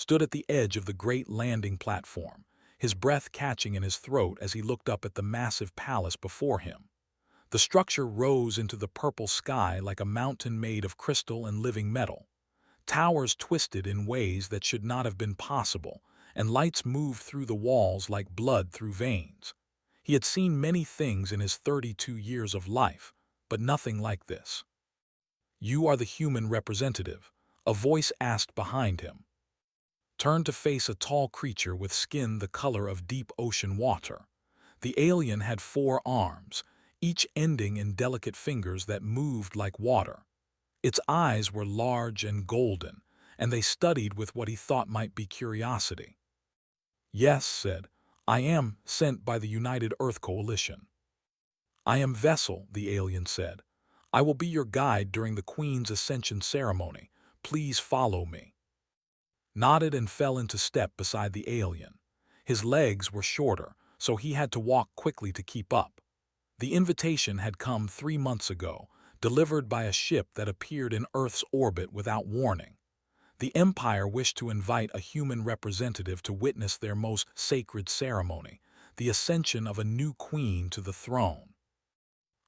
stood at the edge of the great landing platform, his breath catching in his throat as he looked up at the massive palace before him. The structure rose into the purple sky like a mountain made of crystal and living metal. Towers twisted in ways that should not have been possible, and lights moved through the walls like blood through veins. He had seen many things in his 32 years of life, but nothing like this. "You are the human representative," a voice asked behind him. Turned to face a tall creature with skin the color of deep ocean water. The alien had 4 arms, each ending in delicate fingers that moved like water. Its eyes were large and golden, and they studied with what he thought might be curiosity. "Yes," said, "I am sent by the United Earth Coalition." "I am Vessel," the alien said. "I will be your guide during the Queen's Ascension ceremony. Please follow me." Nodded and fell into step beside the alien. His legs were shorter, so he had to walk quickly to keep up. The invitation had come 3 months ago, delivered by a ship that appeared in Earth's orbit without warning. The Empire wished to invite a human representative to witness their most sacred ceremony, the ascension of a new queen to the throne.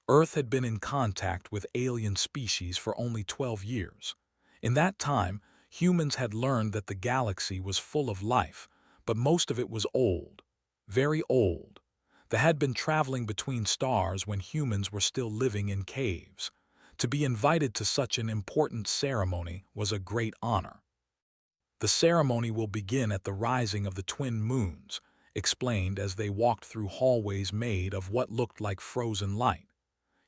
Earth had been in contact with alien species for only 12 years. In that time, humans had learned that the galaxy was full of life, but most of it was old, very old. They had been traveling between stars when humans were still living in caves. To be invited to such an important ceremony was a great honor. "The ceremony will begin at the rising of the twin moons," explained as they walked through hallways made of what looked like frozen light.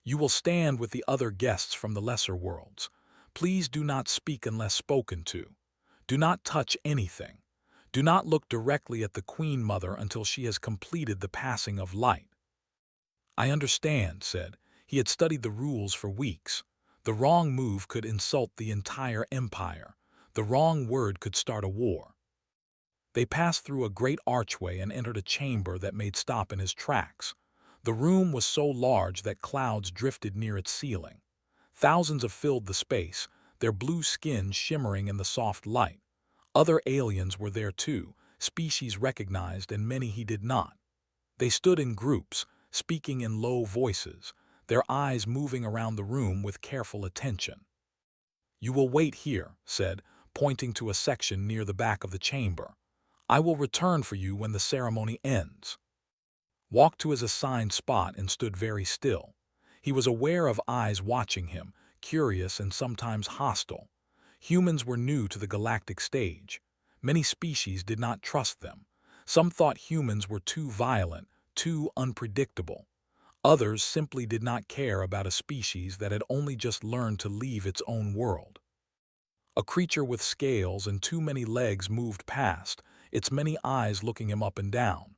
"You will stand with the other guests from the lesser worlds. Please do not speak unless spoken to. Do not touch anything. Do not look directly at the Queen Mother until she has completed the passing of light." "I understand," said. He had studied the rules for weeks. The wrong move could insult the entire empire. The wrong word could start a war. They passed through a great archway and entered a chamber that made stop in his tracks. The room was so large that clouds drifted near its ceiling. Thousands of filled the space, their blue skin shimmering in the soft light. Other aliens were there too, species recognized and many he did not. They stood in groups, speaking in low voices, their eyes moving around the room with careful attention. "You will wait here," said, pointing to a section near the back of the chamber. "I will return for you when the ceremony ends." Walked to his assigned spot and stood very still. He was aware of eyes watching him, curious and sometimes hostile. Humans were new to the galactic stage. Many species did not trust them. Some thought humans were too violent, too unpredictable. Others simply did not care about a species that had only just learned to leave its own world. A creature with scales and too many legs moved past, its many eyes looking him up and down.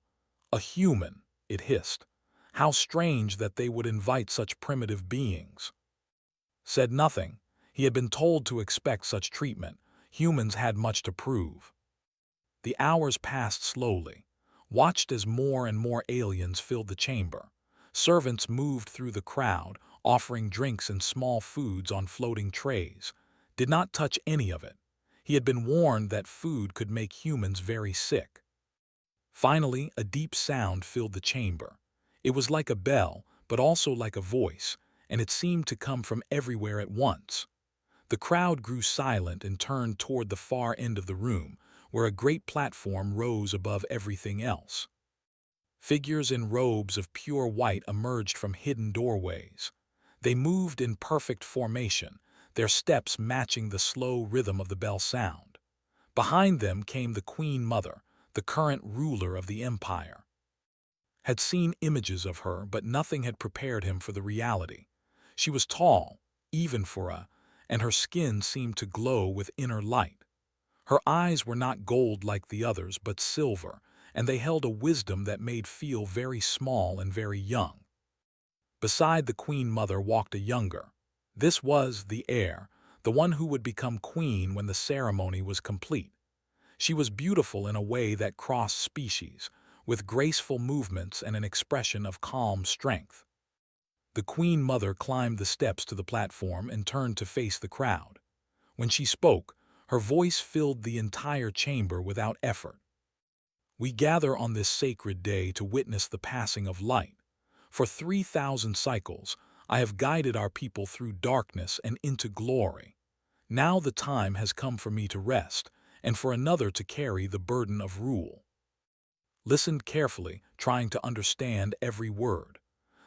"A human," it hissed. "How strange that they would invite such primitive beings." Said nothing. He had been told to expect such treatment. Humans had much to prove. The hours passed slowly. Watched as more and more aliens filled the chamber. Servants moved through the crowd, offering drinks and small foods on floating trays. Did not touch any of it. He had been warned that food could make humans very sick. Finally, a deep sound filled the chamber. It was like a bell, but also like a voice, and it seemed to come from everywhere at once. The crowd grew silent and turned toward the far end of the room, where a great platform rose above everything else. Figures in robes of pure white emerged from hidden doorways. They moved in perfect formation, their steps matching the slow rhythm of the bell sound. Behind them came the Queen Mother, the current ruler of the empire. Had seen images of her, but nothing had prepared him for the reality. She was tall, even for and her skin seemed to glow with inner light. Her eyes were not gold like the others, but silver, and they held a wisdom that made feel very small and very young. Beside the Queen Mother walked a younger. This was the heir, the one who would become queen when the ceremony was complete. She was beautiful in a way that crossed species, with graceful movements and an expression of calm strength. The Queen Mother climbed the steps to the platform and turned to face the crowd. When she spoke, Her voice filled the entire chamber without effort. "We gather on this sacred day to witness the passing of light. For 3,000 cycles, I have guided our people through darkness and into glory. Now the time has come for me to rest, and for another to carry the burden of rule." Listened carefully, trying to understand every word.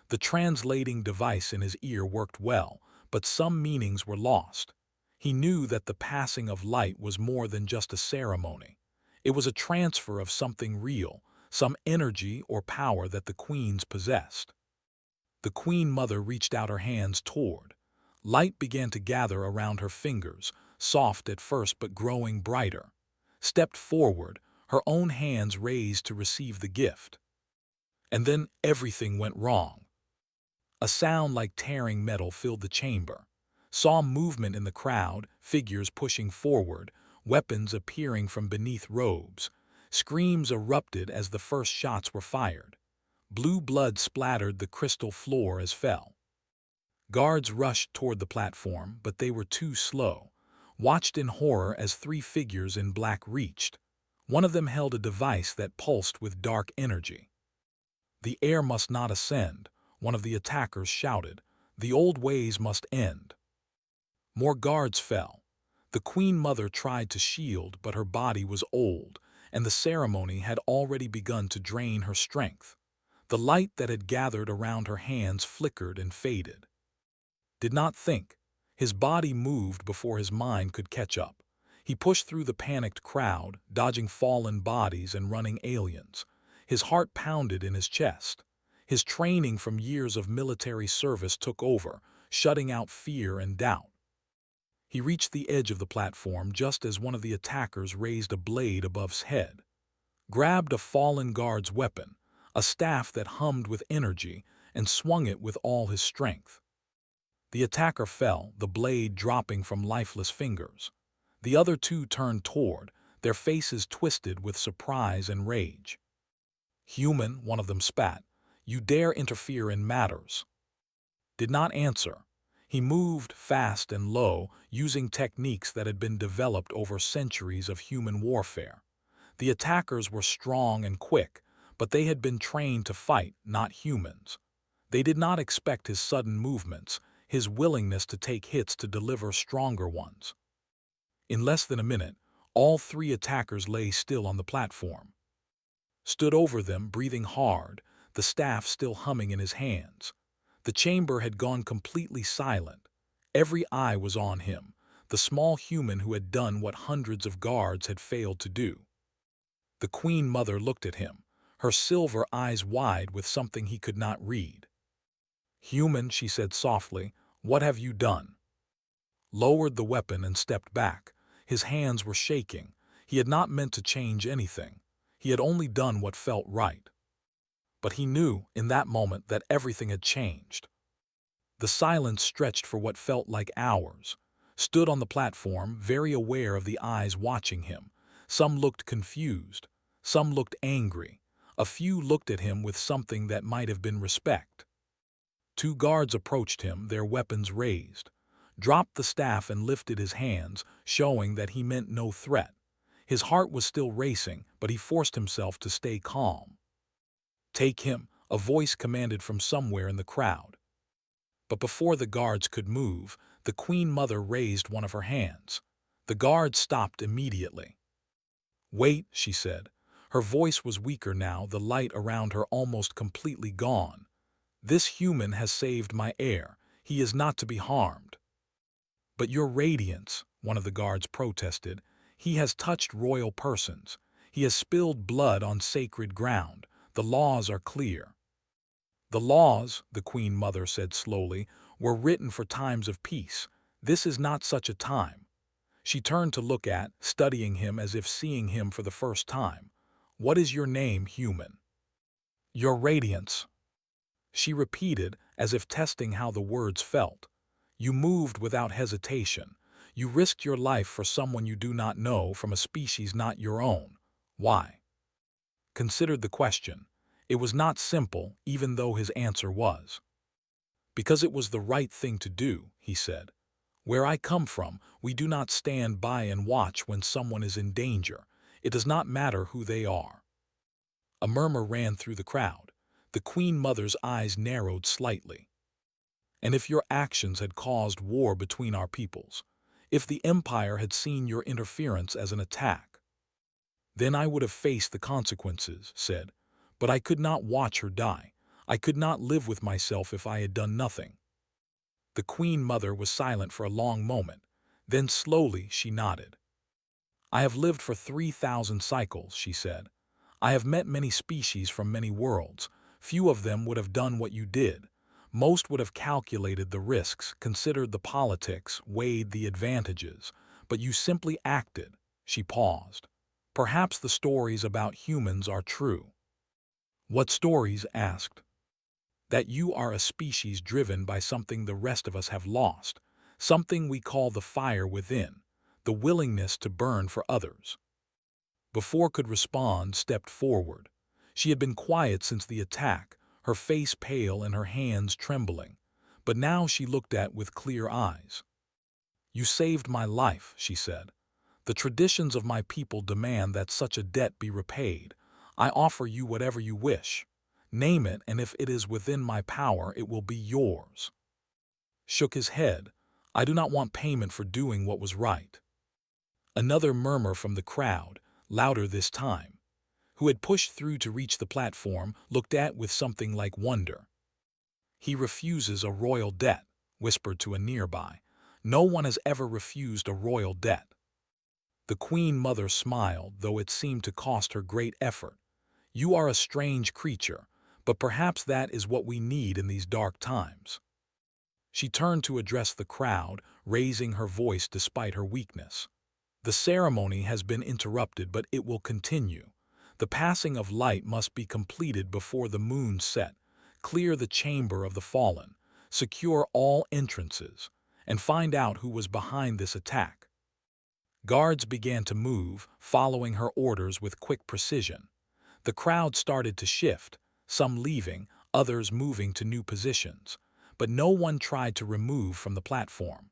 The translating device in his ear worked well, but some meanings were lost. He knew that the passing of light was more than just a ceremony. It was a transfer of something real, some energy or power that the queens possessed. The Queen Mother reached out her hands toward. Light began to gather around her fingers, soft at first but growing brighter. Stepped forward, her own hands raised to receive the gift. And then everything went wrong. A sound like tearing metal filled the chamber. Saw movement in the crowd, figures pushing forward, weapons appearing from beneath robes. Screams erupted as the first shots were fired. Blue blood splattered the crystal floor as fell. Guards rushed toward the platform, but they were too slow. Watched in horror as three figures in black reached. One of them held a device that pulsed with dark energy. "The heir must not ascend," one of the attackers shouted. "The old ways must end." More guards fell. The Queen Mother tried to shield, but her body was old, and the ceremony had already begun to drain her strength. The light that had gathered around her hands flickered and faded. Did not think. His body moved before his mind could catch up. He pushed through the panicked crowd, dodging fallen bodies and running aliens. His heart pounded in his chest. His training from years of military service took over, shutting out fear and doubt. He reached the edge of the platform just as one of the attackers raised a blade above his head. Grabbed a fallen guard's weapon, a staff that hummed with energy, and swung it with all his strength. The attacker fell, the blade dropping from lifeless fingers. The other two turned toward, their faces twisted with surprise and rage. "Human," one of them spat, "you dare interfere in matters." Did not answer. He moved fast and low, using techniques that had been developed over centuries of human warfare. The attackers were strong and quick, but they had been trained to fight, not humans. They did not expect his sudden movements, his willingness to take hits to deliver stronger ones. In less than a minute, all three attackers lay still on the platform. Stood over them, breathing hard, the staff still humming in his hands. The chamber had gone completely silent. Every eye was on him, the small human who had done what hundreds of guards had failed to do. The Queen Mother looked at him, her silver eyes wide with something he could not read. "Human," she said softly, "what have you done?" Lowered the weapon and stepped back. His hands were shaking. He had not meant to change anything. He had only done what felt right. But he knew, in that moment, that everything had changed. The silence stretched for what felt like hours. Stood on the platform, very aware of the eyes watching him. Some looked confused. Some looked angry. A few looked at him with something that might have been respect. Two guards approached him, their weapons raised. Dropped the staff and lifted his hands, showing that he meant no threat. His heart was still racing, but he forced himself to stay calm. "Take him," a voice commanded from somewhere in the crowd. But before the guards could move, the Queen Mother raised one of her hands. The guards stopped immediately. "Wait," she said. Her voice was weaker now, the light around her almost completely gone. "This human has saved my heir. He is not to be harmed." "But your radiance," one of the guards protested. "He has touched royal persons. He has spilled blood on sacred ground. The laws are clear." "The laws," the Queen Mother said slowly, "were written for times of peace. This is not such a time." She turned to look at, studying him as if seeing him for the first time. "What is your name, human?" "Your radiance," she repeated, as if testing how the words felt. "You moved without hesitation. You risked your life for someone you do not know, from a species not your own. Why?" Considered the question. It was not simple, even though his answer was. "Because it was the right thing to do," he said. Where I come from, we do not stand by and watch when someone is in danger. It does not matter who they are." A murmur ran through the crowd. The Queen Mother's eyes narrowed slightly. "And if your actions had caused war between our peoples, if the Empire had seen your interference as an attack, then I would have faced the consequences," said. "But I could not watch her die. I could not live with myself if I had done nothing." The Queen Mother was silent for a long moment. Then slowly she nodded. "I have lived for 3,000 cycles," she said. "I have met many species from many worlds. Few of them would have done what you did. Most would have calculated the risks, considered the politics, weighed the advantages. But you simply acted." She paused. "Perhaps the stories about humans are true." "What stories?" asked. "That you are a species driven by something the rest of us have lost, something we call the fire within, the willingness to burn for others." Before could respond stepped forward. She had been quiet since the attack, her face pale and her hands trembling, but now she looked at with clear eyes. "You saved my life," she said. "The traditions of my people demand that such a debt be repaid. I offer you whatever you wish. Name it, and if it is within my power, it will be yours." Shook his head. "I do not want payment for doing what was right." Another murmur from the crowd, louder this time, who had pushed through to reach the platform, looked at with something like wonder. "He refuses a royal debt," whispered to a nearby. "No one has ever refused a royal debt." The Queen Mother smiled, though it seemed to cost her great effort. "You are a strange creature, but perhaps that is what we need in these dark times." She turned to address the crowd, raising her voice despite her weakness. "The ceremony has been interrupted, but it will continue. The passing of light must be completed before the moon set. Clear the chamber of the fallen, secure all entrances, and find out who was behind this attack." Guards began to move, following her orders with quick precision. The crowd started to shift, some leaving, others moving to new positions, but no one tried to remove from the platform.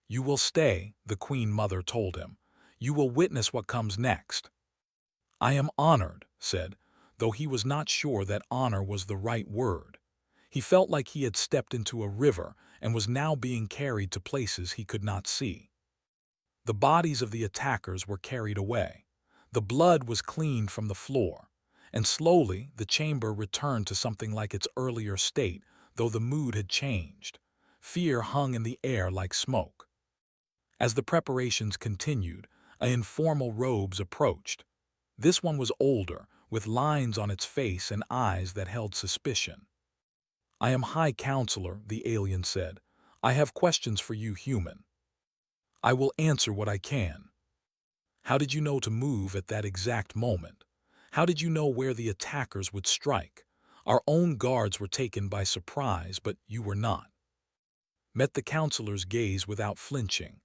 "You will stay," the Queen Mother told him. "You will witness what comes next." "I am honored," said, though he was not sure that honor was the right word. He felt like he had stepped into a river and was now being carried to places he could not see. The bodies of the attackers were carried away. The blood was cleaned from the floor, and slowly the chamber returned to something like its earlier state, though the mood had changed. Fear hung in the air like smoke. As the preparations continued, an informal robes approached. This one was older, with lines on its face and eyes that held suspicion. "I am High Counselor," the alien said. "I have questions for you, human. I will answer what I can. How did you know to move at that exact moment? How did you know where the attackers would strike? Our own guards were taken by surprise, but you were not." Met the counselor's gaze without flinching.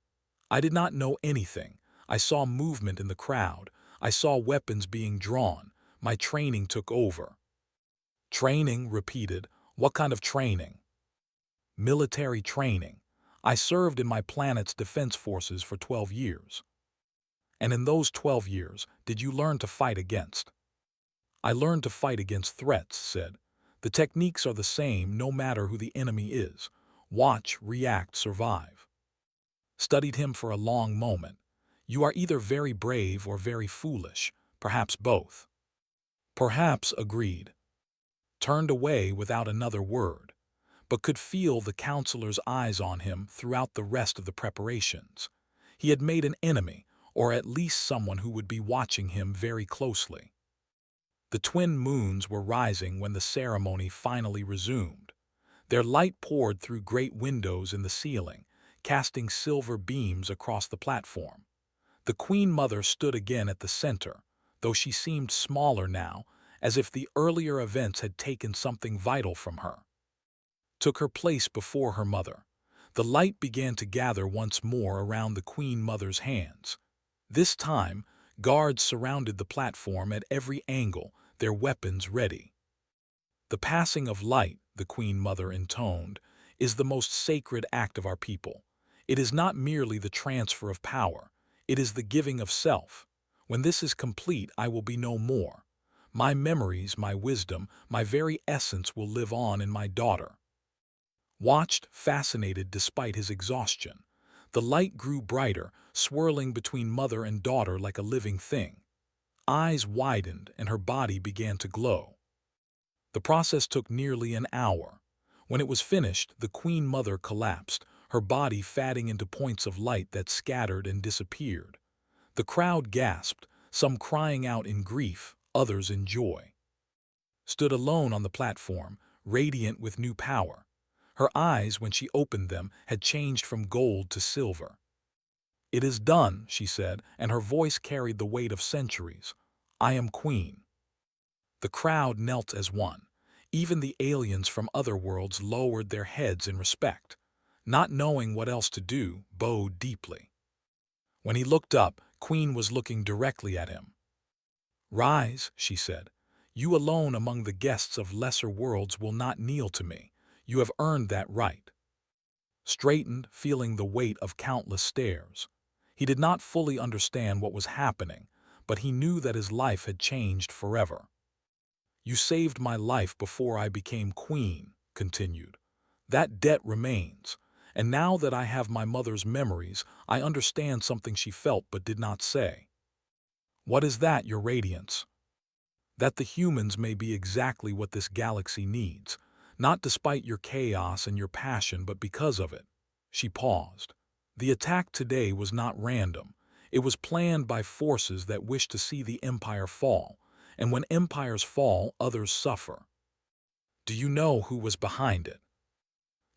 "I did not know anything. I saw movement in the crowd. I saw weapons being drawn. My training took over." "Training," repeated. "What kind of training?" "Military training. I served in my planet's defense forces for 12 years. "And in those 12 years, did you learn to fight against?" "I learned to fight against threats," said. "The techniques are the same no matter who the enemy is. Watch, react, survive." Studied him for a long moment. "You are either very brave or very foolish, perhaps both." "Perhaps," agreed. Turned away without another word, but could feel the counselor's eyes on him throughout the rest of the preparations. He had made an enemy, or at least someone who would be watching him very closely. The twin moons were rising when the ceremony finally resumed. Their light poured through great windows in the ceiling, casting silver beams across the platform. The Queen Mother stood again at the center, though she seemed smaller now, as if the earlier events had taken something vital from her. Took her place before her mother. The light began to gather once more around the Queen Mother's hands. This time, guards surrounded the platform at every angle, their weapons ready. "The passing of light," the Queen Mother intoned, "is the most sacred act of our people. It is not merely the transfer of power, it is the giving of self. When this is complete, I will be no more. My memories, my wisdom, my very essence will live on in my daughter. Watched, fascinated despite his exhaustion. The light grew brighter, swirling between mother and daughter like a living thing. Eyes widened and her body began to glow. The process took nearly an hour. When it was finished, the Queen Mother collapsed, her body fatting into points of light that scattered and disappeared. The crowd gasped, some crying out in grief, others in joy. Stood alone on the platform, radiant with new power. Her eyes, when she opened them, had changed from gold to silver. "It is done," she said, and her voice carried the weight of centuries. "I am queen." The crowd knelt as one. Even the aliens from other worlds lowered their heads in respect. Not knowing what else to do, bowed deeply. When he looked up, Queen was looking directly at him. "Rise," she said. "You alone among the guests of lesser worlds will not kneel to me. You have earned that right." Straightened, feeling the weight of countless stares. He did not fully understand what was happening, but he knew that his life had changed forever. "You saved my life before I became queen," continued. "That debt remains, and now that I have my mother's memories, I understand something she felt but did not say." "What is that, Your Radiance?" "That the humans may be exactly what this galaxy needs, not despite your chaos and your passion, but because of it." She paused. "The attack today was not random. It was planned by forces that wish to see the Empire fall, and when empires fall, others suffer. Do you know who was behind it?"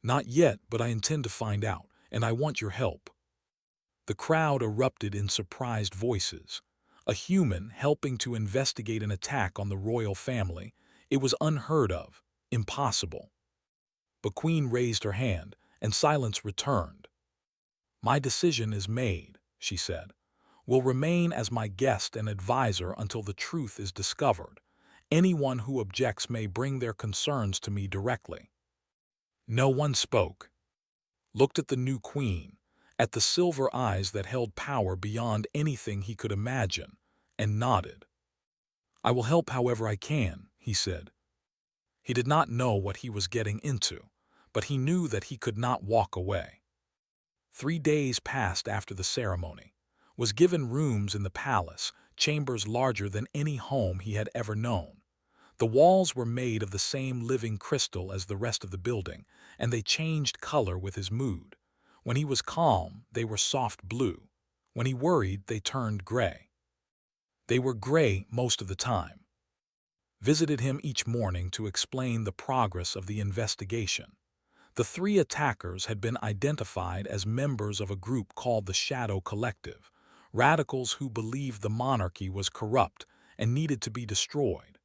"Not yet, but I intend to find out, and I want your help." The crowd erupted in surprised voices. A human helping to investigate an attack on the royal family. It was unheard of, impossible. But Queen raised her hand, and silence returned. "My decision is made," she said. "Will remain as my guest and advisor until the truth is discovered. Anyone who objects may bring their concerns to me directly." No one spoke. Looked at the new queen, at the silver eyes that held power beyond anything he could imagine, and nodded. "I will help however I can," he said. He did not know what he was getting into, but he knew that he could not walk away. 3 days passed after the ceremony. Was given rooms in the palace, chambers larger than any home he had ever known. The walls were made of the same living crystal as the rest of the building, and they changed color with his mood. When he was calm, they were soft blue. When he worried, they turned gray. They were gray most of the time. Visited him each morning to explain the progress of the investigation. The 3 attackers had been identified as members of a group called the Shadow Collective, radicals who believed the monarchy was corrupt and needed to be destroyed.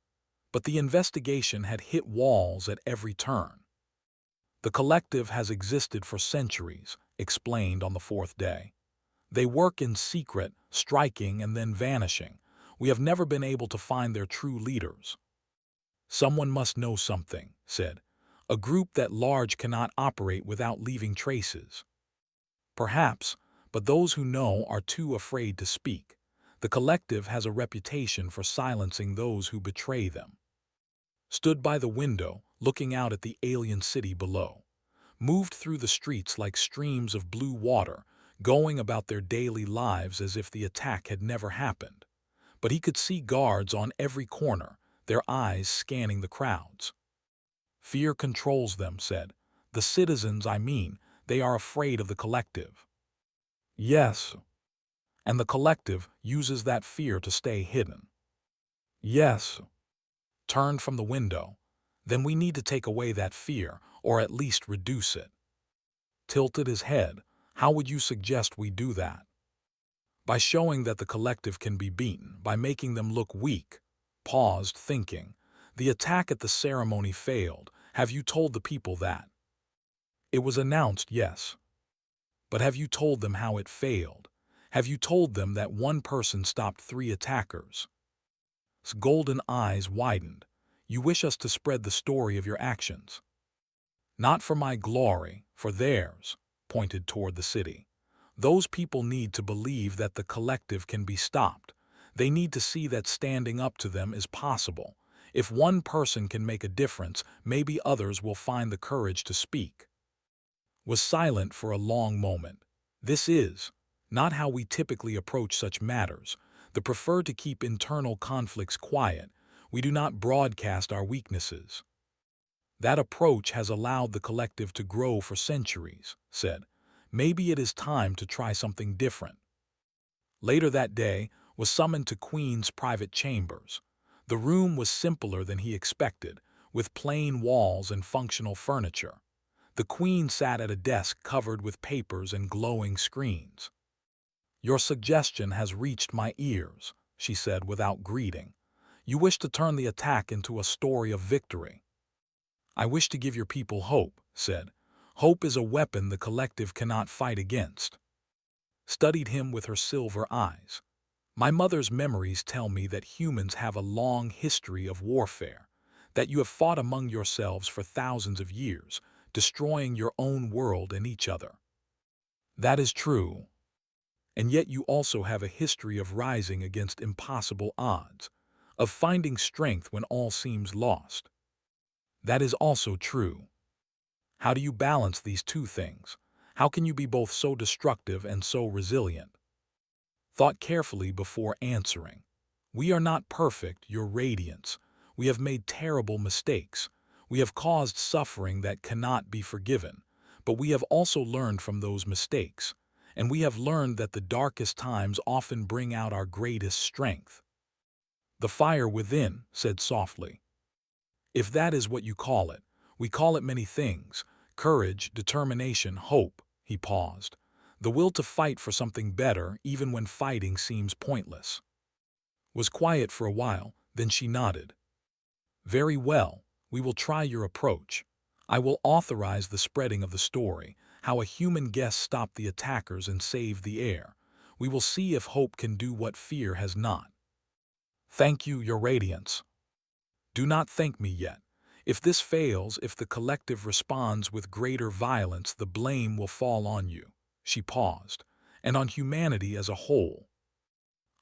But the investigation had hit walls at every turn. "The collective has existed for centuries," explained on the 4th day. "They work in secret, striking and then vanishing. We have never been able to find their true leaders." "Someone must know something," said. "A group that large cannot operate without leaving traces." "Perhaps, but those who know are too afraid to speak. The collective has a reputation for silencing those who betray them." Stood by the window, looking out at the alien city below. Moved through the streets like streams of blue water, going about their daily lives as if the attack had never happened. But he could see guards on every corner, their eyes scanning the crowds. "Fear controls them," said. "The citizens, I mean, they are afraid of the collective." "Yes. And the collective uses that fear to stay hidden." "Yes." Turned from the window. "Then we need to take away that fear, or at least reduce it." Tilted his head. "How would you suggest we do that?" "By showing that the collective can be beaten, by making them look weak." Paused, thinking. "The attack at the ceremony failed. Have you told the people that?" "It was announced, yes." "But have you told them how it failed? Have you told them that one person stopped 3 attackers?" His golden eyes widened. "You wish us to spread the story of your actions?" "Not for my glory, for theirs." pointed toward the city. Those people need to believe that the collective can be stopped. They need to see that standing up to them is possible. If one person can make a difference, maybe others will find the courage to speak. Was silent for a long moment. This is not how we typically approach such matters. They prefer to keep internal conflicts quiet. We do not broadcast our weaknesses. That approach has allowed the collective to grow for centuries, said. Maybe it is time to try something different. Later that day, was summoned to Queen's private chambers. The room was simpler than he expected, with plain walls and functional furniture. The Queen sat at a desk covered with papers and glowing screens. "Your suggestion has reached my ears," she said without greeting. "You wish to turn the attack into a story of victory." "I wish to give your people hope," said. "Hope is a weapon the collective cannot fight against." Studied him with her silver eyes. "My mother's memories tell me that humans have a long history of warfare, that you have fought among yourselves for thousands of years, destroying your own world and each other. That is true. And yet you also have a history of rising against impossible odds, of finding strength when all seems lost. That is also true. How do you balance these two things? How can you be both so destructive and so resilient?" Thought carefully before answering. "We are not perfect, Your Radiance. We have made terrible mistakes. We have caused suffering that cannot be forgiven. But we have also learned from those mistakes. And we have learned that the darkest times often bring out our greatest strength." "The fire within," said softly. "If that is what you call it, we call it many things. Courage, determination, hope." He paused. "The will to fight for something better, even when fighting seems pointless." Was quiet for a while, then she nodded. "Very well, we will try your approach. I will authorize the spreading of the story, how a human guest stopped the attackers and saved the air. We will see if hope can do what fear has not." "Thank you, Your Radiance." "Do not thank me yet. If this fails, if the collective responds with greater violence, the blame will fall on you." She paused. "And on humanity as a whole."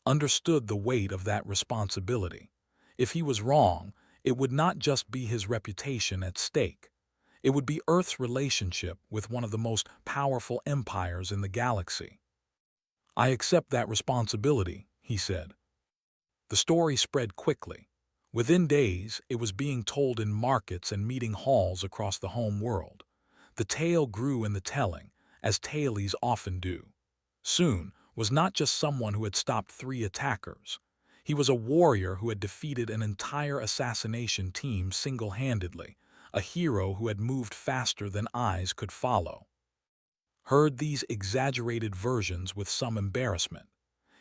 Understood the weight of that responsibility. If he was wrong, it would not just be his reputation at stake. It would be Earth's relationship with one of the most powerful empires in the galaxy. "I accept that responsibility," he said. The story spread quickly. Within days, it was being told in markets and meeting halls across the home world. The tale grew in the telling, as tales often do. Soon, was not just someone who had stopped 3 attackers. He was a warrior who had defeated an entire assassination team single-handedly, a hero who had moved faster than eyes could follow. Heard these exaggerated versions with some embarrassment.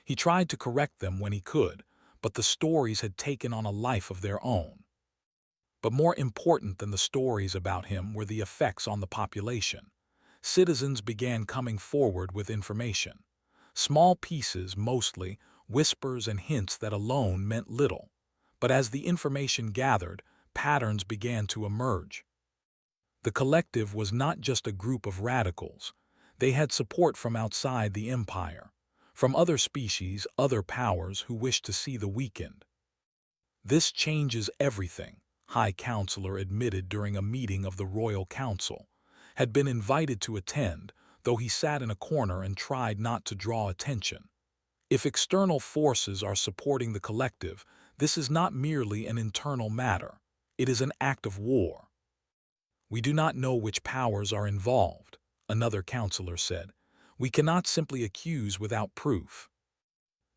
He tried to correct them when he could, but the stories had taken on a life of their own. But more important than the stories about him were the effects on the population. Citizens began coming forward with information. Small pieces, mostly, whispers and hints that alone meant little. But as the information gathered, patterns began to emerge. The collective was not just a group of radicals. They had support from outside the empire, from other species, other powers who wished to see the weakened. "This changes everything," High Counselor admitted during a meeting of the Royal Council. Had been invited to attend, though he sat in a corner and tried not to draw attention. "If external forces are supporting the collective, this is not merely an internal matter. It is an act of war." "We do not know which powers are involved," another counselor said. "We cannot simply accuse without proof."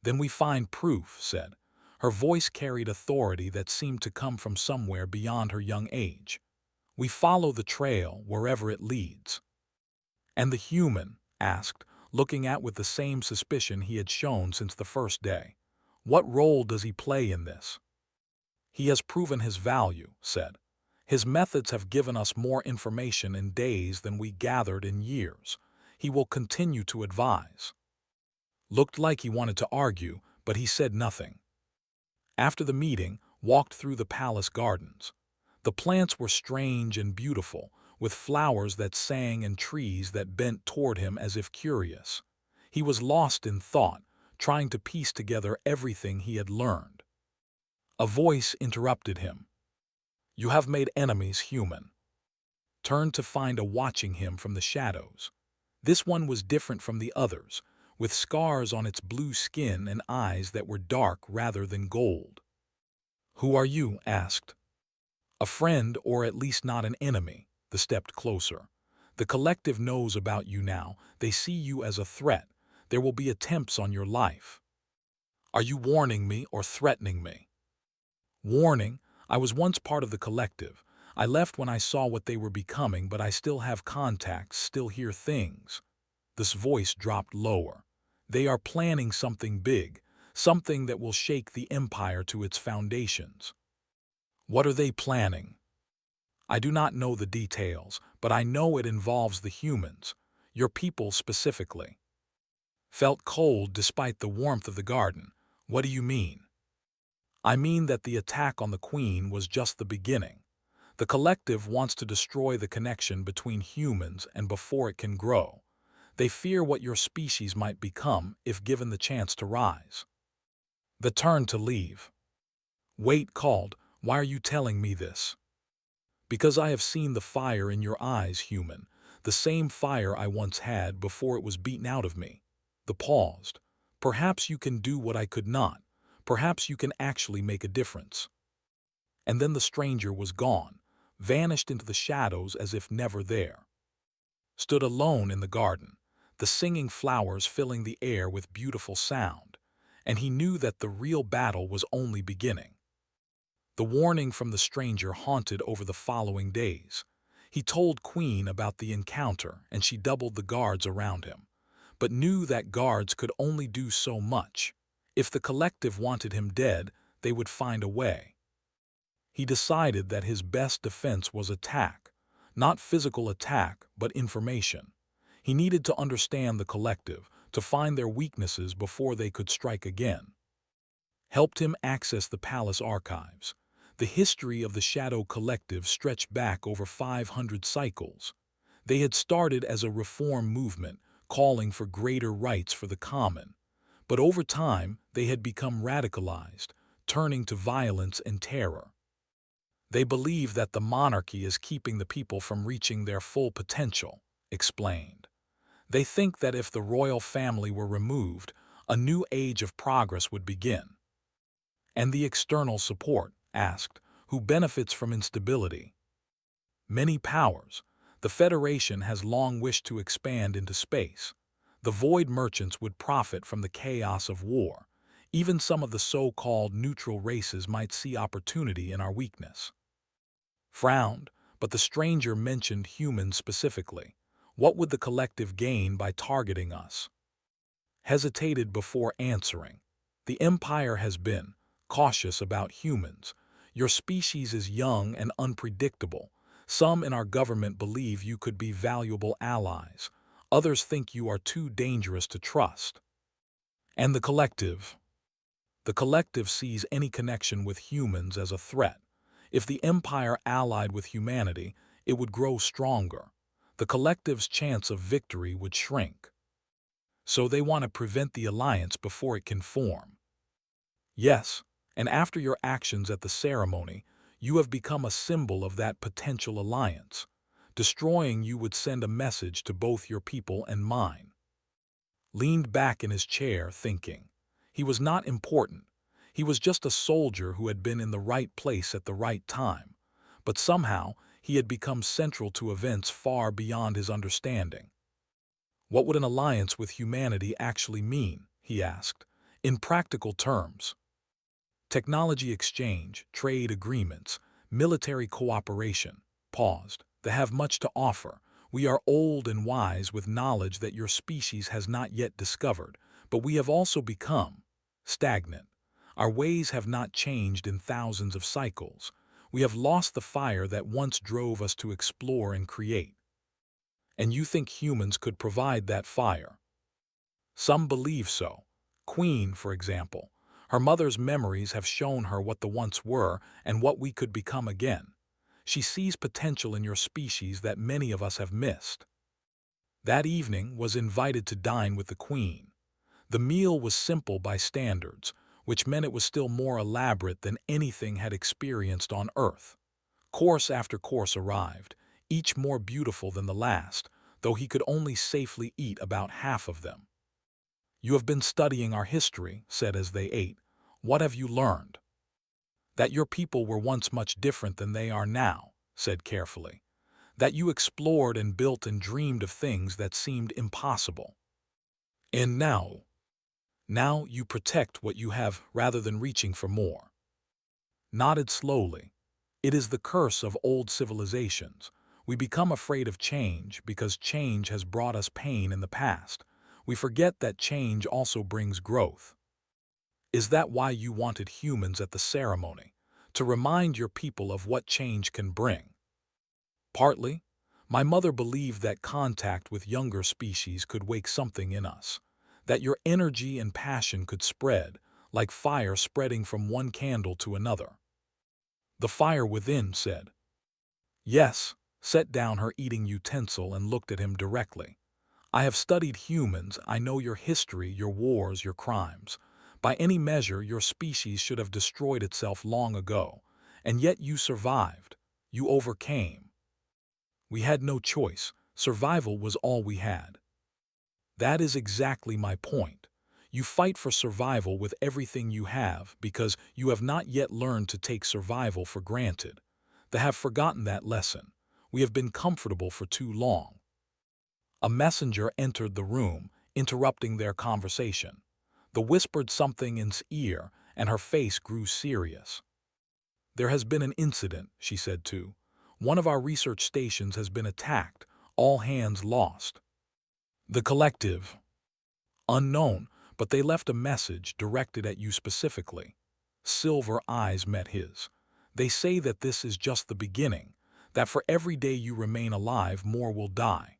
"Then we find proof," said. Her voice carried authority that seemed to come from somewhere beyond her young age. "We follow the trail wherever it leads." "And the human?" asked, looking at with the same suspicion he had shown since the first day. "What role does he play in this?" "He has proven his value," said. "His methods have given us more information in days than we gathered in years. He will continue to advise." Looked like he wanted to argue, but he said nothing. After the meeting, walked through the palace gardens. The plants were strange and beautiful, with flowers that sang and trees that bent toward him as if curious. He was lost in thought, trying to piece together everything he had learned. A voice interrupted him. "You have made enemies human." Turned to find a watching him from the shadows. This one was different from the others, with scars on its blue skin and eyes that were dark rather than gold. "Who are you?" asked. "A friend, or at least not an enemy." They stepped closer. "The collective knows about you now. They see you as a threat. There will be attempts on your life." "Are you warning me or threatening me?" "Warning. I was once part of the collective. I left when I saw what they were becoming, but I still have contacts, still hear things." This voice dropped lower. "They are planning something big, something that will shake the Empire to its foundations." "What are they planning?" "I do not know the details, but I know it involves the humans, your people specifically." Felt cold despite the warmth of the garden. "What do you mean?" "I mean that the attack on the Queen was just the beginning. The collective wants to destroy the connection between humans, and before it can grow. They fear what your species might become if given the chance to rise." The turn to leave. Wait called. "Why are you telling me this?" "Because I have seen the fire in your eyes, human. The same fire I once had before it was beaten out of me." The paused. "Perhaps you can do what I could not. Perhaps you can actually make a difference." And then the stranger was gone, vanished into the shadows as if never there. Stood alone in the garden, the singing flowers filling the air with beautiful sound, and he knew that the real battle was only beginning. The warning from the stranger haunted over the following days. He told Queen about the encounter, and she doubled the guards around him, but knew that guards could only do so much. If the collective wanted him dead, they would find a way. He decided that his best defense was attack, not physical attack, but information. He needed to understand the collective, to find their weaknesses before they could strike again. Helped him access the palace archives. The history of the Shadow Collective stretched back over 500 cycles. They had started as a reform movement, calling for greater rights for the common. But over time, they had become radicalized, turning to violence and terror. "They believe that the monarchy is keeping the people from reaching their full potential," explained. "They think that if the royal family were removed, a new age of progress would begin." "And the external support," asked, "who benefits from instability?" "Many powers. The Federation has long wished to expand into space. The void merchants would profit from the chaos of war. Even some of the so-called neutral races might see opportunity in our weakness." Frowned, but the stranger mentioned humans specifically. "What would the collective gain by targeting us?" Hesitated before answering. "The Empire has been cautious about humans. Your species is young and unpredictable. Some in our government believe you could be valuable allies. Others think you are too dangerous to trust." "And the collective?" "The collective sees any connection with humans as a threat. If the Empire allied with humanity, it would grow stronger. The collective's chance of victory would shrink. So they want to prevent the alliance before it can form." "Yes, and after your actions at the ceremony, you have become a symbol of that potential alliance. Destroying you would send a message to both your people and mine." Leaned back in his chair, thinking. He was not important. He was just a soldier who had been in the right place at the right time. But somehow, he had become central to events far beyond his understanding. "What would an alliance with humanity actually mean?" he asked. "In practical terms." "Technology exchange, trade agreements, military cooperation." Paused. "They have much to offer. We are old and wise with knowledge that your species has not yet discovered, but we have also become stagnant. Our ways have not changed in thousands of cycles. We have lost the fire that once drove us to explore and create. And you think humans could provide that fire?" "Some believe so. Queen, for example. Her mother's memories have shown her what the once were and what we could become again. She sees potential in your species that many of us have missed. That evening was invited to dine with the Queen. The meal was simple by standards, which meant it was still more elaborate than anything had experienced on Earth. Course after course arrived, each more beautiful than the last, though he could only safely eat about half of them. "You have been studying our history," said as they ate. "What have you learned?" "That your people were once much different than they are now," said carefully. "That you explored and built and dreamed of things that seemed impossible. And now you protect what you have rather than reaching for more." Nodded slowly. "It is the curse of old civilizations. We become afraid of change because change has brought us pain in the past. We forget that change also brings growth." "Is that why you wanted humans at the ceremony? To remind your people of what change can bring?" "Partly. My mother believed that contact with younger species could wake something in us, that your energy and passion could spread, like fire spreading from one candle to another." "The fire within," said. "Yes," set down her eating utensil and looked at him directly. "I have studied humans, I know your history, your wars, your crimes. By any measure, your species should have destroyed itself long ago, and yet you survived. You overcame. We had no choice. Survival was all we had." "That is exactly my point. You fight for survival with everything you have because you have not yet learned to take survival for granted. They have forgotten that lesson. We have been comfortable for too long." A messenger entered the room, interrupting their conversation. The whispered something in his ear, and her face grew serious. "There has been an incident," she said too. "One of our research stations has been attacked, all hands lost." "The collective?" "Unknown, but they left a message directed at you specifically." Silver eyes met his. "They say that this is just the beginning, that for every day you remain alive, more will die."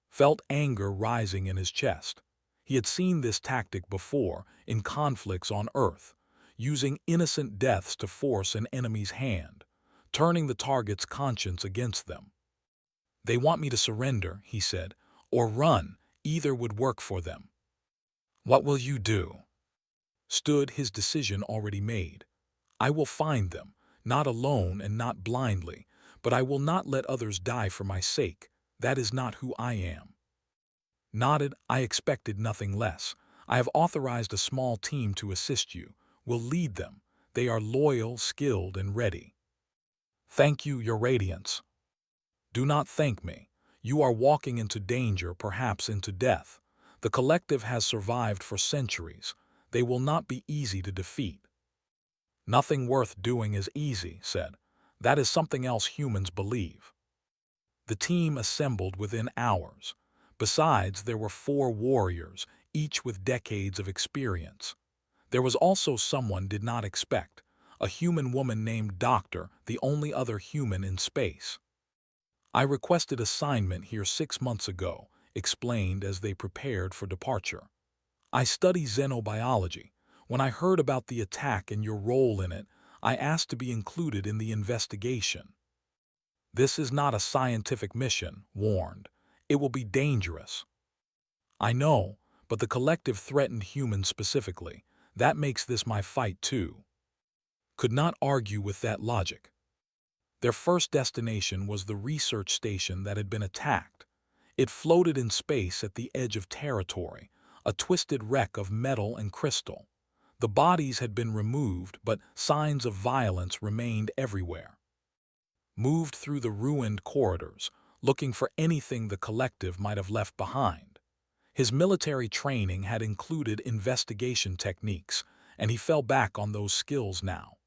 Felt anger rising in his chest. He had seen this tactic before in conflicts on Earth, using innocent deaths to force an enemy's hand, turning the target's conscience against them. "They want me to surrender," he said, "or run. Either would work for them." "What will you do?" Stood his decision already made. "I will find them, not alone and not blindly, but I will not let others die for my sake. That is not who I am." Nodded. "I expected nothing less. I have authorized a small team to assist you. We'll lead them. They are loyal, skilled, and ready." "Thank you, Your Radiance." "Do not thank me. You are walking into danger, perhaps into death. The collective has survived for centuries. They will not be easy to defeat." "Nothing worth doing is easy," said. "That is something else humans believe." The team assembled within hours. Besides, there were 4 warriors, each with decades of experience. There was also someone did not expect, a human woman named Doctor, the only other human in space. "I requested assignment here 6 months ago," explained as they prepared for departure. "I study xenobiology. When I heard about the attack and your role in it, I asked to be included in the investigation." "This is not a scientific mission," warned. "It will be dangerous." "I know, but the collective threatened humans specifically. That makes this my fight too." Could not argue with that logic. Their first destination was the research station that had been attacked. It floated in space at the edge of territory, a twisted wreck of metal and crystal. The bodies had been removed, but signs of violence remained everywhere. Moved through the ruined corridors, looking for anything the collective might have left behind. His military training had included investigation techniques, and he fell back on those skills now.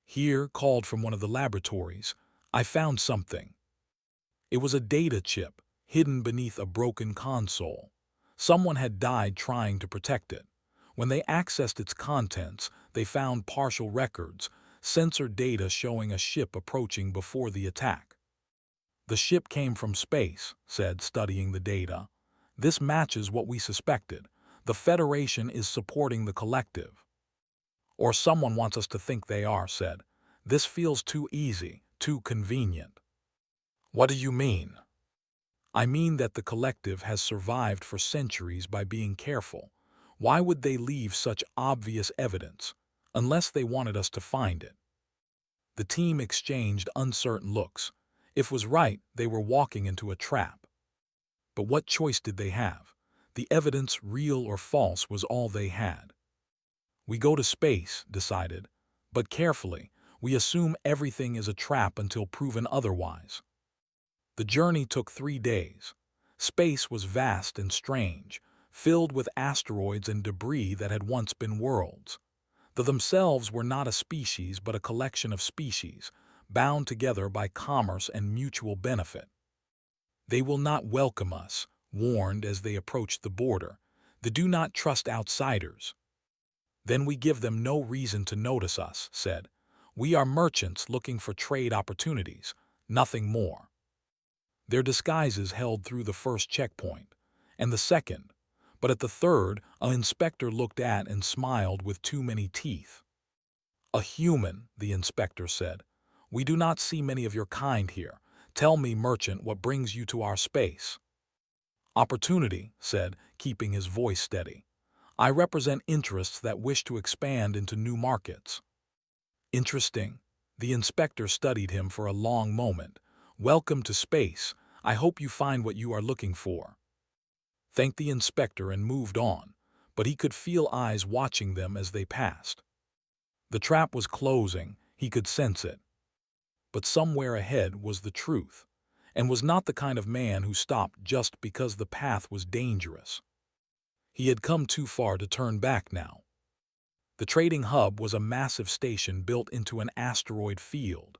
"Here," called from one of the laboratories, "I found something." It was a data chip, hidden beneath a broken console. Someone had died trying to protect it. When they accessed its contents, they found partial records, sensor data showing a ship approaching before the attack. "The ship came from space," said, studying the data. "This matches what we suspected. The Federation is supporting the collective." "Or someone wants us to think they are," said. "This feels too easy, Too convenient. What do you mean? I mean that the collective has survived for centuries by being careful. Why would they leave such obvious evidence, unless they wanted us to find it? The team exchanged uncertain looks. If was right, they were walking into a trap. But what choice did they have? The evidence, real or false, was all they had. We go to space, decided, but carefully, we assume everything is a trap until proven otherwise. The journey took 3 days. Space was vast and strange, filled with asteroids and debris that had once been worlds. They themselves were not a species but a collection of species, bound together by commerce and mutual benefit. They will not welcome us, warned as they approached the border. They do not trust outsiders. Then we give them no reason to notice us, said. We are merchants looking for trade opportunities, nothing more. Their disguises held through the first checkpoint, and the second, but at the third, an inspector looked at and smiled with too many teeth. A human, the inspector said. We do not see many of your kind here. Tell me, merchant, what brings you to our space? Opportunity, said, keeping his voice steady. I represent interests that wish to expand into new markets. Interesting. The inspector studied him for a long moment. Welcome to space. I hope you find what you are looking for. Thanked the inspector and moved on, but he could feel eyes watching them as they passed. The trap was closing, he could sense it. But somewhere ahead was the truth, and was not the kind of man who stopped just because the path was dangerous. He had come too far to turn back now. The trading hub was a massive station built into an asteroid field.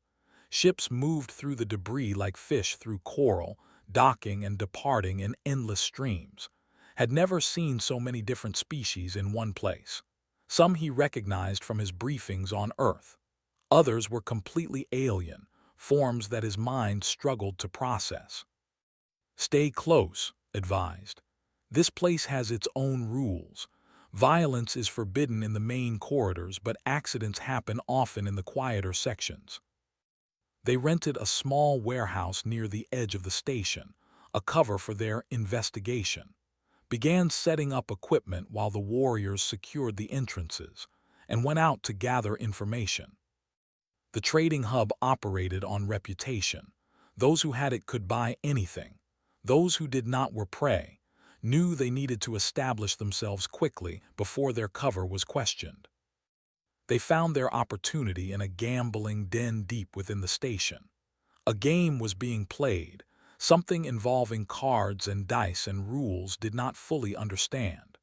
Ships moved through the debris like fish through coral, docking and departing in endless streams. Had never seen so many different species in one place. Some he recognized from his briefings on Earth. Others were completely alien, forms that his mind struggled to process. Stay close, advised. This place has its own rules. Violence is forbidden in the main corridors, but accidents happen often in the quieter sections. They rented a small warehouse near the edge of the station, a cover for their investigation. Began setting up equipment while the warriors secured the entrances, and went out to gather information. The trading hub operated on reputation. Those who had it could buy anything. Those who did not were prey. Knew they needed to establish themselves quickly before their cover was questioned. They found their opportunity in a gambling den deep within the station. A game was being played, something involving cards and dice and rules did not fully understand.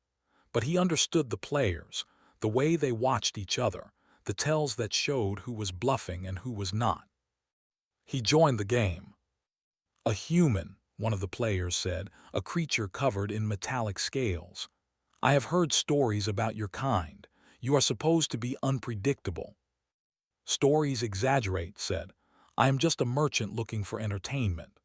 But he understood the players, the way they watched each other, the tells that showed who was bluffing and who was not. He joined the game. A human, one of the players said, a creature covered in metallic scales. I have heard stories about your kind. You are supposed to be unpredictable. Stories exaggerate, said. I am just a merchant looking for entertainment.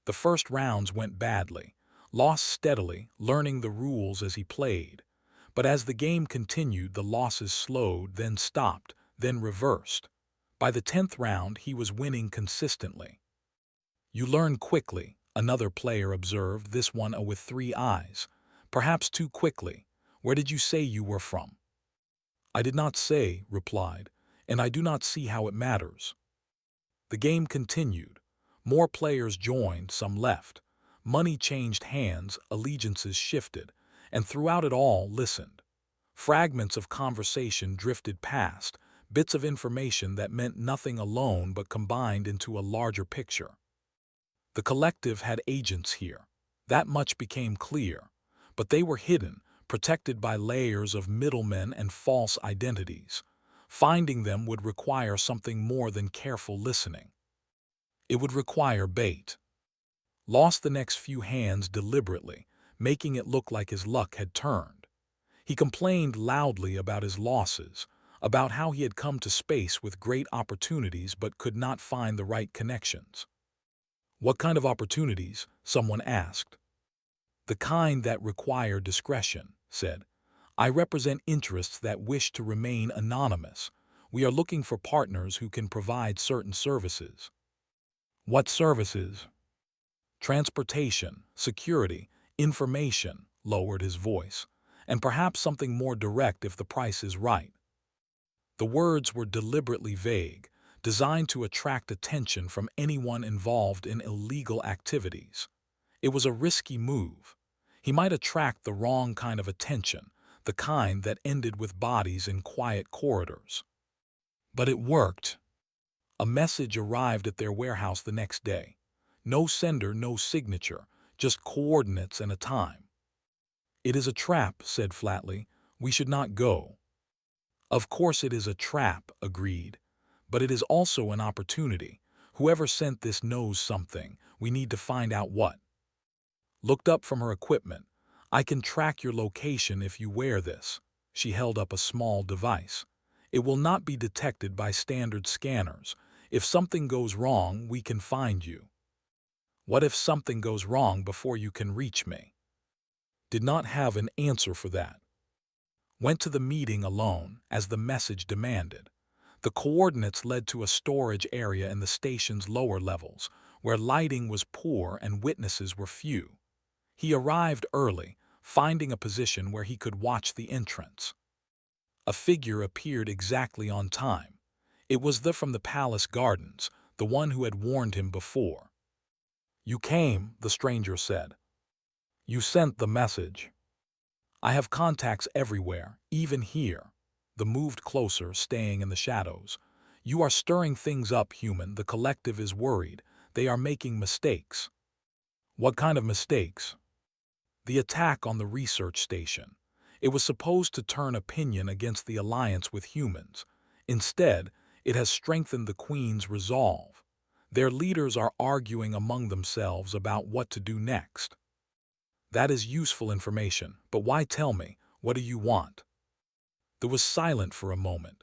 The first rounds went badly. Lost steadily, learning the rules as he played. But as the game continued, the losses slowed, then stopped, then reversed. By the 10th round, he was winning consistently. You learn quickly, another player observed, this one with 3 eyes. Perhaps too quickly. Where did you say you were from? I did not say, replied, and I do not see how it matters. The game continued. More players joined, some left. Money changed hands, allegiances shifted, and throughout it all listened. Fragments of conversation drifted past, bits of information that meant nothing alone but combined into a larger picture. The collective had agents here. That much became clear. But they were hidden, protected by layers of middlemen and false identities. Finding them would require something more than careful listening. It would require bait. Lost the next few hands deliberately, making it look like his luck had turned. He complained loudly about his losses, about how he had come to space with great opportunities but could not find the right connections. What kind of opportunities? Someone asked. The kind that require discretion, said. I represent interests that wish to remain anonymous. We are looking for partners who can provide certain services." "What services?" "Transportation, security, information," lowered his voice, "and perhaps something more direct if the price is right." The words were deliberately vague, designed to attract attention from anyone involved in illegal activities. It was a risky move. He might attract the wrong kind of attention, the kind that ended with bodies in quiet corridors. But it worked. A message arrived at their warehouse the next day. No sender, no signature, just coordinates and a time. "It is a trap," said flatly. "We should not go." "Of course it is a trap," agreed. "But it is also an opportunity. Whoever sent this knows something. We need to find out what." Looked up from her equipment. "I can track your location if you wear this." She held up a small device. "It will not be detected by standard scanners. If something goes wrong, we can find you." "What if something goes wrong before you can reach me?" Did not have an answer for that. Went to the meeting alone, as the message demanded. The coordinates led to a storage area in the station's lower levels, where lighting was poor and witnesses were few. He arrived early, finding a position where he could watch the entrance. A figure appeared exactly on time. It was the from the palace gardens, the one who had warned him before. "You came," the stranger said. "You sent the message." "I have contacts everywhere, even here." The moved closer, staying in the shadows. "You are stirring things up, human. The collective is worried. They are making mistakes." "What kind of mistakes?" "The attack on the research station. It was supposed to turn opinion against the alliance with humans. Instead, it has strengthened the Queen's resolve. Their leaders are arguing among themselves about what to do next." "That is useful information, but why tell me? What do you want?" There was silence for a moment.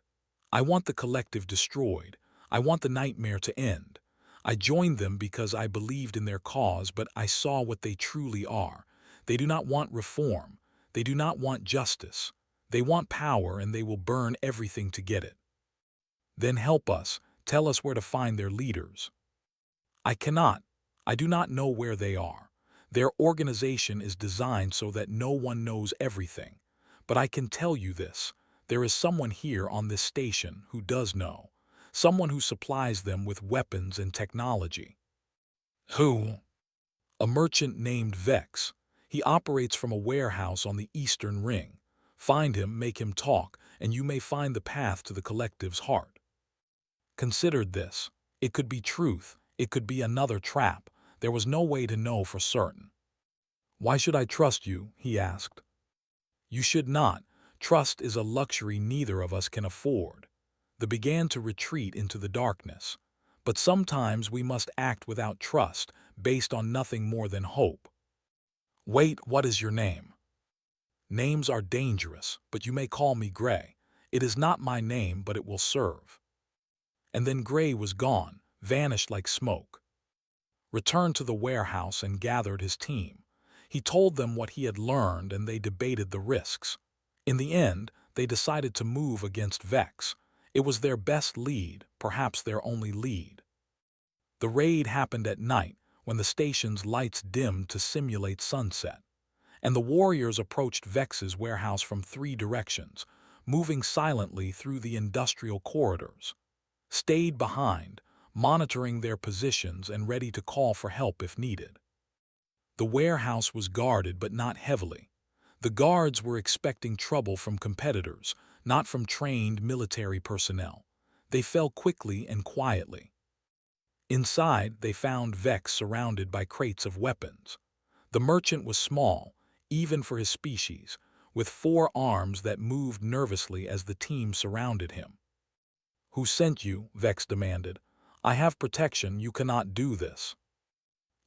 "I want the collective destroyed. I want the nightmare to end. I joined them because I believed in their cause, but I saw what they truly are. They do not want reform. They do not want justice. They want power, and they will burn everything to get it." "Then help us. Tell us where to find their leaders." "I cannot. I do not know where they are. Their organization is designed so that no one knows everything. But I can tell you this. There is someone here on this station who does know. Someone who supplies them with weapons and technology." "Who?" "A merchant named Vex. He operates from a warehouse on the Eastern Ring. Find him, make him talk, and you may find the path to the collective's heart." Considered this. It could be truth. It could be another trap. There was no way to know for certain. "Why should I trust you?" he asked. "You should not. Trust is a luxury neither of us can afford." They began to retreat into the darkness. "But sometimes we must act without trust, based on nothing more than hope." "Wait, what is your name?" "Names are dangerous, but you may call me Gray. It is not my name, but it will serve." And then Gray was gone, vanished like smoke. Returned to the warehouse and gathered his team. He told them what he had learned, and they debated the risks. In the end, they decided to move against Vex. It was their best lead, perhaps their only lead. The raid happened at night, when the station's lights dimmed to simulate sunset, and the warriors approached Vex's warehouse from 3 directions, moving silently through the industrial corridors. Stayed behind, monitoring their positions and ready to call for help if needed. The warehouse was guarded, but not heavily. The guards were expecting trouble from competitors, not from trained military personnel. They fell quickly and quietly. Inside, they found Vex surrounded by crates of weapons. The merchant was small, even for his species, with 4 arms that moved nervously as the team surrounded him. "Who sent you?" Vex demanded. "I have protection. You cannot do this."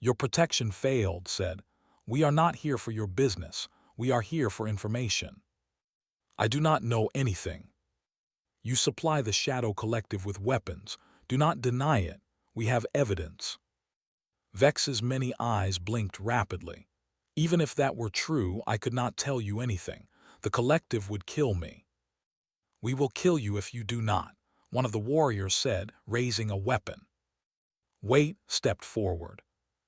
"Your protection failed," said. "We are not here for your business. We are here for information." "I do not know anything." "You supply the Shadow Collective with weapons. Do not deny it. We have evidence." Vex's many eyes blinked rapidly. "Even if that were true, I could not tell you anything. The Collective would kill me." "We will kill you if you do not. one of the warriors said, raising a weapon. Wait stepped forward.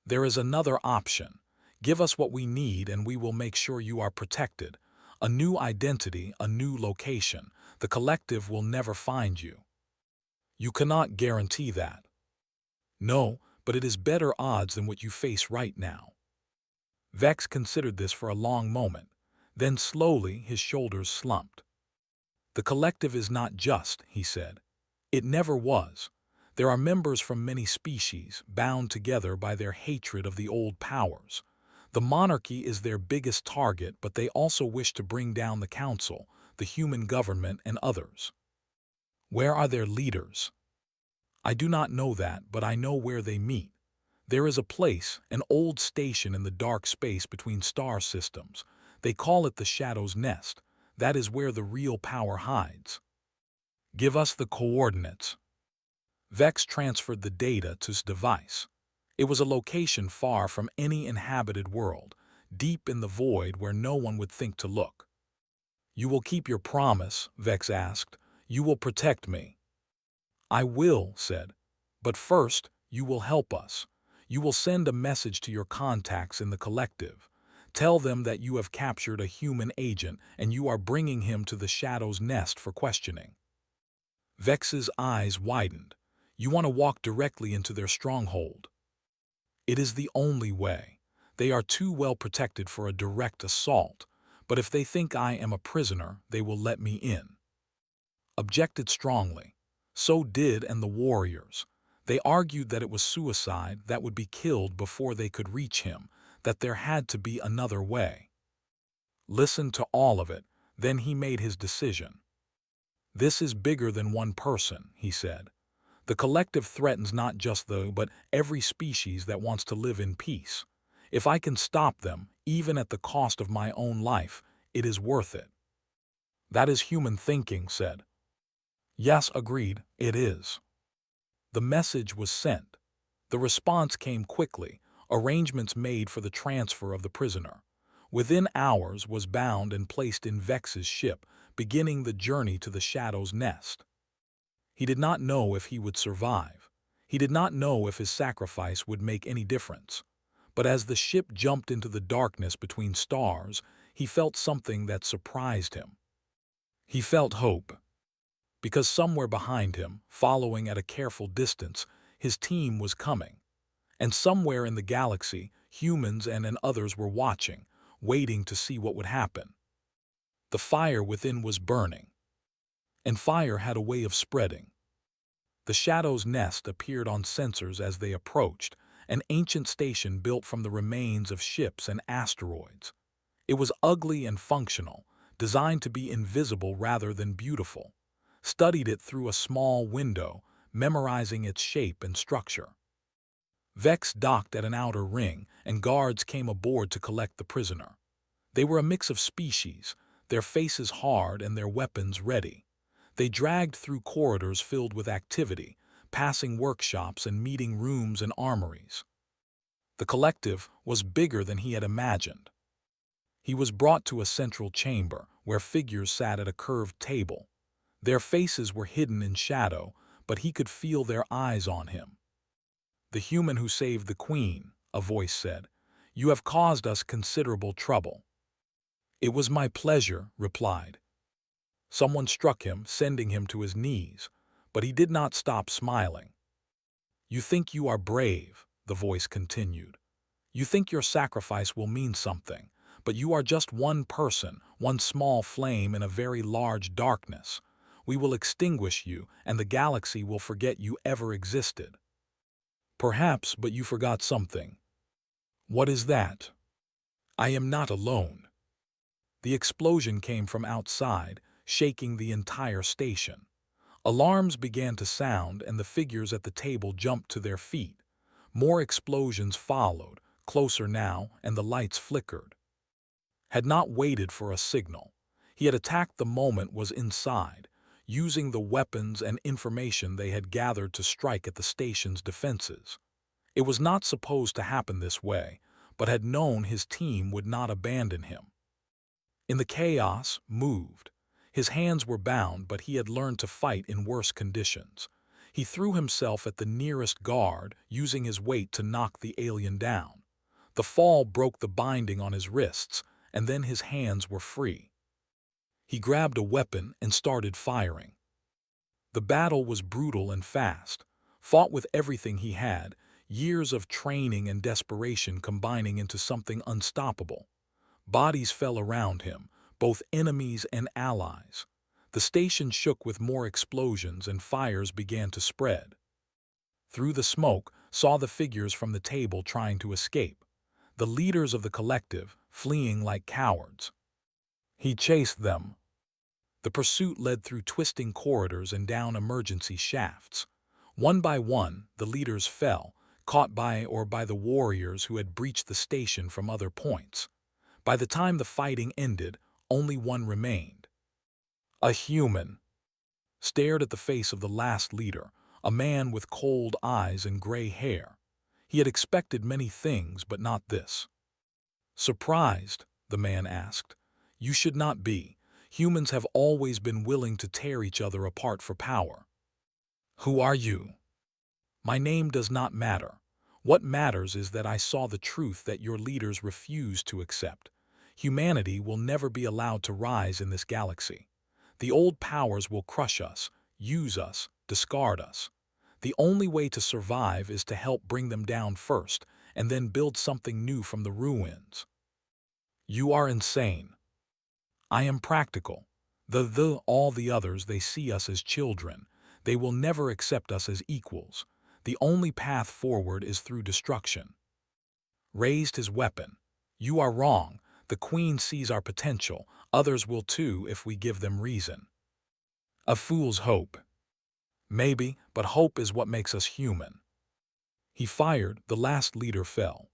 There is another option. Give us what we need and we will make sure you are protected. A new identity, a new location. The collective will never find you. You cannot guarantee that. No, but it is better odds than what you face right now. Vex considered this for a long moment. Then slowly his shoulders slumped. The collective is not just, he said. It never was. There are members from many species, bound together by their hatred of the old powers. The monarchy is their biggest target, but they also wish to bring down the council, the human government, and others. Where are their leaders? I do not know that, but I know where they meet. There is a place, an old station in the dark space between star systems. They call it the Shadow's Nest. That is where the real power hides. Give us the coordinates. Vex transferred the data to his device. It was a location far from any inhabited world, deep in the void where no one would think to look. You will keep your promise, Vex asked. You will protect me. I will, said. But first, you will help us. You will send a message to your contacts in the collective. Tell them that you have captured a human agent and you are bringing him to the Shadow's Nest for questioning. Vex's eyes widened. You want to walk directly into their stronghold. It is the only way. They are too well protected for a direct assault, but if they think I am a prisoner, they will let me in. Objected strongly. So did and the warriors. They argued that it was suicide, that would be killed before they could reach him, that there had to be another way. Listened to all of it, then he made his decision. This is bigger than one person, he said. The collective threatens not just but every species that wants to live in peace. If I can stop them, even at the cost of my own life, it is worth it. That is human thinking, said. Yes, agreed, it is. The message was sent. The response came quickly, arrangements made for the transfer of the prisoner. Within hours was bound and placed in Vex's ship, beginning the journey to the Shadow's Nest. He did not know if he would survive. He did not know if his sacrifice would make any difference. But as the ship jumped into the darkness between stars, he felt something that surprised him. He felt hope. Because somewhere behind him, following at a careful distance, his team was coming. And somewhere in the galaxy, humans and others were watching, waiting to see what would happen. The fire within was burning. And fire had a way of spreading. The Shadow's Nest appeared on sensors as they approached, an ancient station built from the remains of ships and asteroids. It was ugly and functional, designed to be invisible rather than beautiful. Studied it through a small window, memorizing its shape and structure. Vex docked at an outer ring, and guards came aboard to collect the prisoner. They were a mix of species, their faces hard and their weapons ready. They dragged through corridors filled with activity, passing workshops and meeting rooms and armories. The collective was bigger than he had imagined. He was brought to a central chamber, where figures sat at a curved table. Their faces were hidden in shadow, but he could feel their eyes on him. The human who saved the queen, a voice said, you have caused us considerable trouble. It was my pleasure, replied. Someone struck him, sending him to his knees, but he did not stop smiling. You think you are brave, the voice continued. You think your sacrifice will mean something, but you are just one person, one small flame in a very large darkness. We will extinguish you, and the galaxy will forget you ever existed. Perhaps, but you forgot something. What is that? I am not alone. The explosion came from outside, shaking the entire station. Alarms began to sound, and the figures at the table jumped to their feet. More explosions followed, closer now, and the lights flickered. Had not waited for a signal. He had attacked the moment was inside, using the weapons and information they had gathered to strike at the station's defenses. It was not supposed to happen this way, but had known his team would not abandon him. In the chaos, moved. His hands were bound, but he had learned to fight in worse conditions. He threw himself at the nearest guard, using his weight to knock the alien down. The fall broke the binding on his wrists, and then his hands were free. He grabbed a weapon and started firing. The battle was brutal and fast, fought with everything he had, years of training and desperation combining into something unstoppable. Bodies fell around him, both enemies and allies. The station shook with more explosions and fires began to spread. Through the smoke, saw the figures from the table trying to escape, the leaders of the collective fleeing like cowards. He chased them. The pursuit led through twisting corridors and down emergency shafts. One by one, the leaders fell, caught by the warriors who had breached the station from other points. By the time the fighting ended, only one remained. A human stared at the face of the last leader, a man with cold eyes and gray hair. He had expected many things, but not this. Surprised, the man asked. You should not be. Humans have always been willing to tear each other apart for power. Who are you? My name does not matter. What matters is that I saw the truth that your leaders refused to accept. Humanity will never be allowed to rise in this galaxy. The old powers will crush us, use us, discard us. The only way to survive is to help bring them down first, and then build something new from the ruins. You are insane. I am practical. All the others, they see us as children. They will never accept us as equals. The only path forward is through destruction. Raised his weapon. You are wrong. The Queen sees our potential. Others will too if we give them reason. A fool's hope. Maybe, but hope is what makes us human. He fired, the last leader fell.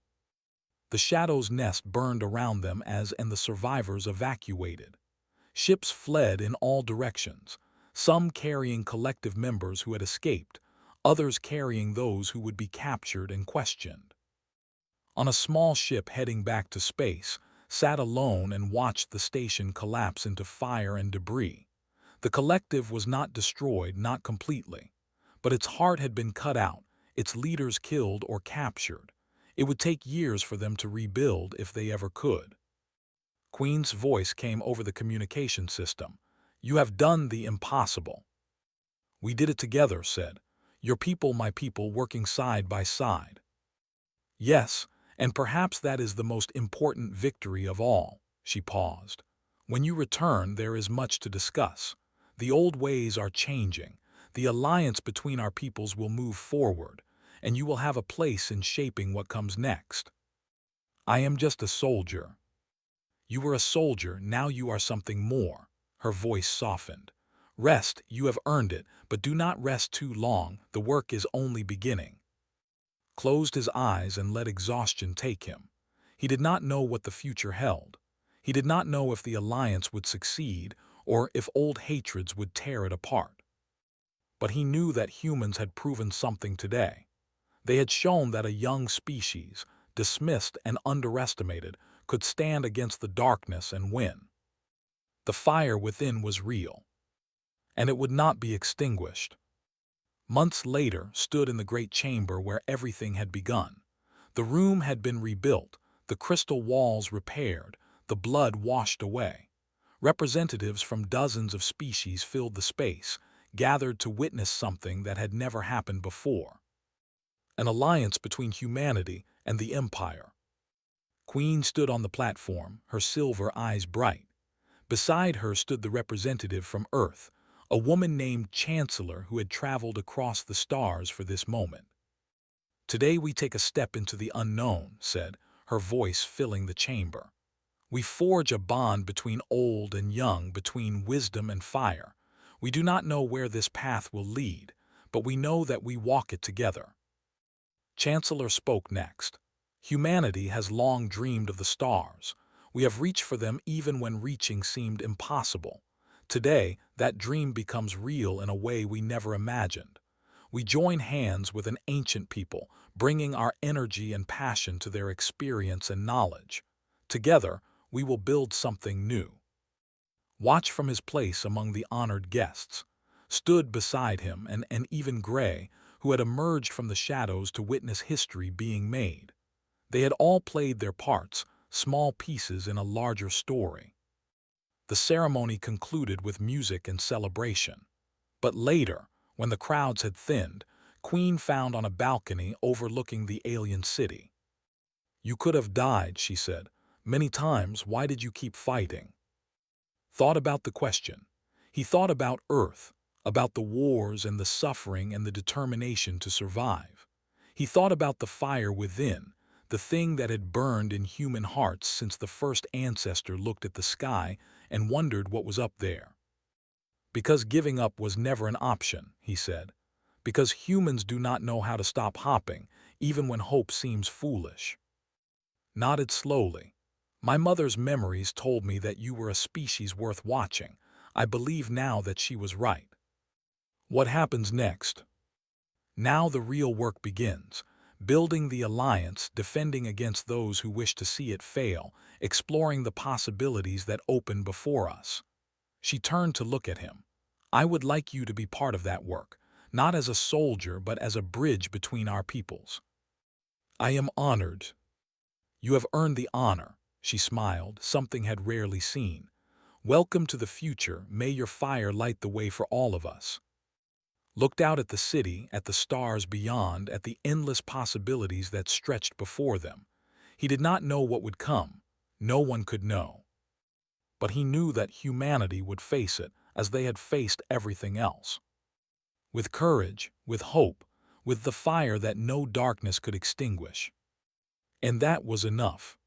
The Shadow's nest burned around them and the survivors evacuated. Ships fled in all directions, some carrying collective members who had escaped, others carrying those who would be captured and questioned. On a small ship heading back to space, sat alone and watched the station collapse into fire and debris. The collective was not destroyed, not completely, but its heart had been cut out, its leaders killed or captured. It would take years for them to rebuild if they ever could. Queen's voice came over the communication system. You have done the impossible. We did it together, said. Your people, my people, working side by side. Yes, and perhaps that is the most important victory of all. She paused. When you return, there is much to discuss. The old ways are changing. The alliance between our peoples will move forward, and you will have a place in shaping what comes next. I am just a soldier. You were a soldier, now you are something more. Her voice softened. Rest, you have earned it, but do not rest too long, the work is only beginning. Closed his eyes and let exhaustion take him. He did not know what the future held. He did not know if the alliance would succeed or if old hatreds would tear it apart. But he knew that humans had proven something today. They had shown that a young species, dismissed and underestimated, could stand against the darkness and win. The fire within was real, and it would not be extinguished. Months later, stood in the great chamber where everything had begun. The room had been rebuilt, the crystal walls repaired, the blood washed away. Representatives from dozens of species filled the space, gathered to witness something that had never happened before. An alliance between humanity and the Empire. Queen stood on the platform, her silver eyes bright. Beside her stood the representative from Earth, a woman named Chancellor who had traveled across the stars for this moment. Today we take a step into the unknown, said, her voice filling the chamber. We forge a bond between old and young, between wisdom and fire. We do not know where this path will lead, but we know that we walk it together. Chancellor spoke next. Humanity has long dreamed of the stars. We have reached for them even when reaching seemed impossible. Today, that dream becomes real in a way we never imagined. We join hands with an ancient people, bringing our energy and passion to their experience and knowledge. Together, we will build something new. watched from his place among the honored guests. Stood beside him and even Gray, who had emerged from the shadows to witness history being made. They had all played their parts, small pieces in a larger story. The ceremony concluded with music and celebration. But later, when the crowds had thinned, Queen found on a balcony overlooking the alien city. "You could have died," she said. "Many times. Why did you keep fighting?" Thought about the question. He thought about Earth, about the wars and the suffering and the determination to survive. He thought about the fire within, the thing that had burned in human hearts since the first ancestor looked at the sky and wondered what was up there. "Because giving up was never an option," he said. "Because humans do not know how to stop hopping, even when hope seems foolish." Nodded slowly. "My mother's memories told me that you were a species worth watching. I believe now that she was right." What happens next? Now the real work begins. Building the alliance, defending against those who wish to see it fail, exploring the possibilities that open before us. She turned to look at him. "I would like you to be part of that work, not as a soldier but as a bridge between our peoples." "I am honored." "You have earned the honor," she smiled, something had rarely seen. "Welcome to the future. May your fire light the way for all of us." Looked out at the city, at the stars beyond, at the endless possibilities that stretched before them. He did not know what would come. No one could know. But he knew that humanity would face it as they had faced everything else. With courage, with hope, with the fire that no darkness could extinguish. And that was enough.